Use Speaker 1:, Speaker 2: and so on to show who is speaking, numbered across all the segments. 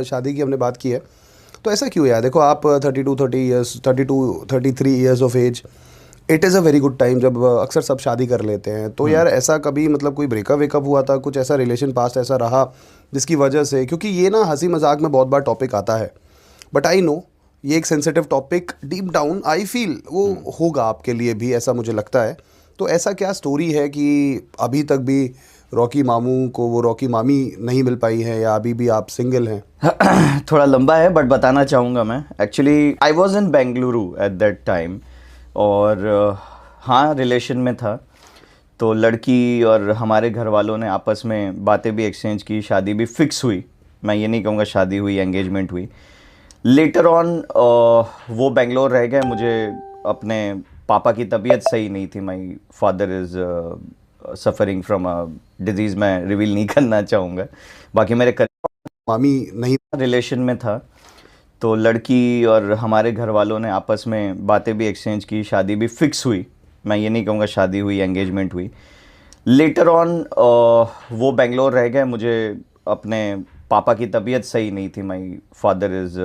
Speaker 1: शादी की हमने बात की है, तो ऐसा क्यों यार? देखो आप 33 years of age, it is a very good time जब अक्सर सब शादी कर लेते हैं। तो यार ऐसा कभी मतलब कोई ब्रेकअप वेकअप हुआ था, कुछ ऐसा रिलेशन पास्ट ऐसा रहा जिसकी वजह से, क्योंकि ये ना हंसी मजाक में बहुत बार टॉपिक आता है, बट आई नो ये एक sensitive topic, deep down I feel वो होगा आपके लिए भी, ऐसा मुझे लगता है। तो ऐसा क्या स्टोरी है कि अभी तक भी रॉकी मामू को वो रॉकी मामी नहीं मिल पाई है, या अभी भी आप सिंगल हैं?
Speaker 2: थोड़ा लंबा है बट बताना चाहूँगा मैं। Actually I was in Bengaluru at that time, और हाँ रिलेशन में था। तो लड़की और हमारे घर वालों ने आपस में बातें भी एक्सचेंज की, शादी भी फिक्स हुई। मैं ये नहीं कहूँगा शादी हुई, एंगेजमेंट हुई। लेटर ऑन वो बेंगलोर रह गए। मुझे अपने पापा की तबीयत सही नहीं थी। My father is suffering from a disease, मैं रिवील नहीं करना चाहूँगा। बाकी मेरे
Speaker 1: मामी नहीं
Speaker 2: रिलेशन में था। तो लड़की और हमारे घर वालों ने आपस में बातें भी एक्सचेंज की, शादी भी फिक्स हुई। मैं ये नहीं कहूँगा शादी हुई, एंगेजमेंट हुई। लेटर ऑन वो बेंगलोर रह गए। मुझे अपने पापा की तबीयत सही नहीं थी। My father is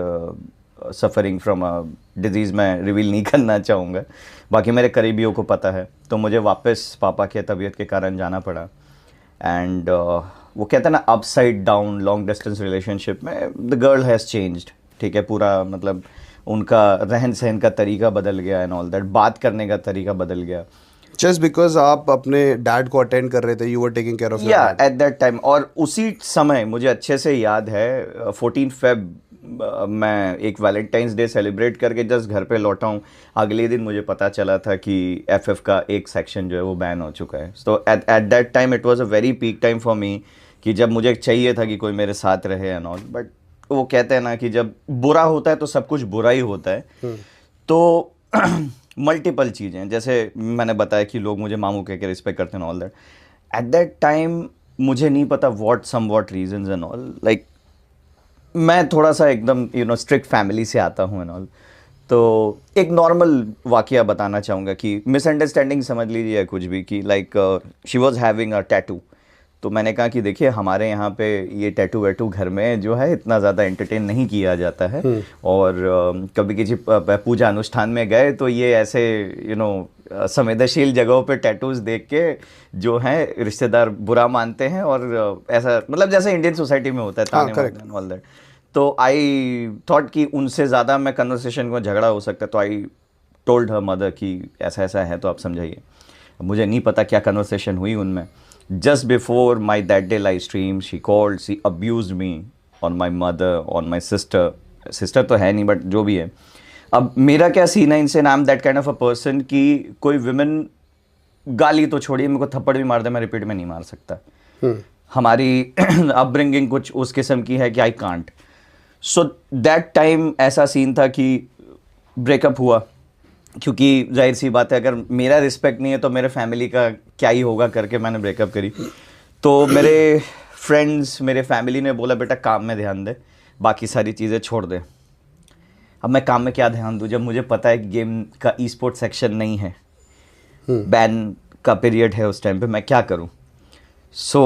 Speaker 2: suffering from a disease, मैं रिवील नहीं करना चाहूँगा। बाकी मेरे करीबियों को पता है। तो मुझे वापस पापा की तबीयत के कारण जाना पड़ा। एंड वो कहते हैं ना, upside down long distance relationship में द गर्ल हैज़ चेंज्ड। ठीक है, पूरा मतलब उनका रहन सहन का तरीका बदल गया एंड ऑल दैट, बात करने का तरीका बदल गया।
Speaker 1: जस्ट बिकॉज आप अपने डैड को अटेंड कर रहे थे, you were taking care of your dad
Speaker 2: at that time. और उसी समय मुझे अच्छे से याद है 14 फेब मैं एक वैलेंटाइंस डे सेलिब्रेट करके जस्ट घर पे लौटा हूँ। अगले दिन मुझे पता चला था कि एफएफ का एक सेक्शन जो है वो बैन हो चुका है। तो at that time it was a very peak time for me, कि जब मुझे चाहिए था कि कोई मेरे साथ रहे एंड ऑल। बट वो कहते हैं ना कि जब बुरा होता है तो सब कुछ बुरा ही होता है। तो मल्टीपल चीज़ें, जैसे मैंने बताया कि लोग मुझे मामू कह के रिस्पेक्ट करते हैं all that. At that time मुझे नहीं पता what reasons and all, like मैं थोड़ा सा एकदम स्ट्रिक्ट फैमिली से आता हूँ एंड ऑल। तो एक नॉर्मल वाकया बताना चाहूँगा कि मिसअंडरस्टैंडिंग समझ लीजिए कुछ भी, कि like she was having a tattoo. तो मैंने कहा कि देखिए हमारे यहाँ पे ये टैटू वैटू घर में जो है इतना ज़्यादा एंटरटेन नहीं किया जाता है। और कभी किसी पूजा अनुष्ठान में गए तो ये ऐसे संवेदनशील जगहों पे टैटूज़ देख के जो है रिश्तेदार बुरा मानते हैं, और ऐसा मतलब जैसे इंडियन सोसाइटी में होता है ताने मारना ऑल दैट। तो आई थॉट कि उनसे ज़्यादा मैं कन्वर्सेशन में झगड़ा हो सकता है। तो आई टोल्ड हर मदर कि ऐसा ऐसा है तो आप समझाइए। मुझे नहीं पता क्या कन्वर्सेशन हुई उनमें। Just before my that day live stream, she called, she abused me on my mother, on my sister. Sister तो है नहीं बट जो भी है। अब मेरा क्या सीन है इनसे, I am that kind of a person कि कोई विमेन गाली तो छोड़िए, मेरे को थप्पड़ भी मार दे मैं रिपीट में नहीं मार सकता। हमारी अपब्रिंगिंग कुछ उस किस्म की है कि I can't. So that time ऐसा सीन था कि ब्रेकअप हुआ, क्योंकि जाहिर सी बात है अगर मेरा रिस्पेक्ट नहीं है तो मेरे फैमिली का क्या ही होगा करके मैंने ब्रेकअप करी। तो मेरे फ्रेंड्स, मेरे फैमिली ने बोला बेटा काम में ध्यान दे, बाकी सारी चीज़ें छोड़ दे। अब मैं काम में क्या ध्यान दूँ जब मुझे पता है कि गेम का ई स्पोर्ट सेक्शन नहीं है, बैन का पीरियड है उस टाइम पे, मैं क्या करूँ। So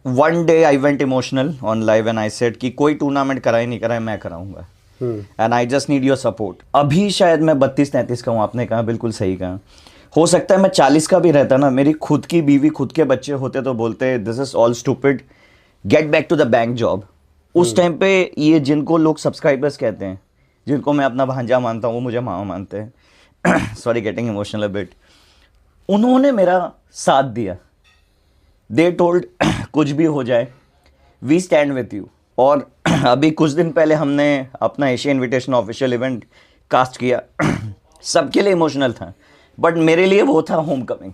Speaker 2: one day I went emotional on live and I said कि कोई टूर्नामेंट कराए नहीं कराए मैं कराऊंगा, and I just need your support. अभी शायद मैं 32-33 का हूँ, आपने कहा बिल्कुल सही कहा। हो सकता है मैं 40 का भी रहता ना, मेरी खुद की बीवी खुद के बच्चे होते तो बोलते this is all stupid, get back to the bank job. उस टाइम पे ये जिनको लोग सब्सक्राइबर्स कहते हैं, जिनको मैं अपना भांजा मानता हूँ, वो मुझे मामा मानते हैं sorry getting emotional a bit. उन्होंने मेरा साथ दिया। दे टोल्ड कुछ भी हो जाए वी स्टैंड विथ यू। और अभी कुछ दिन पहले हमने अपना Asia invitation official event cast किया सबके लिए इमोशनल था, बट मेरे लिए वो था होम कमिंग।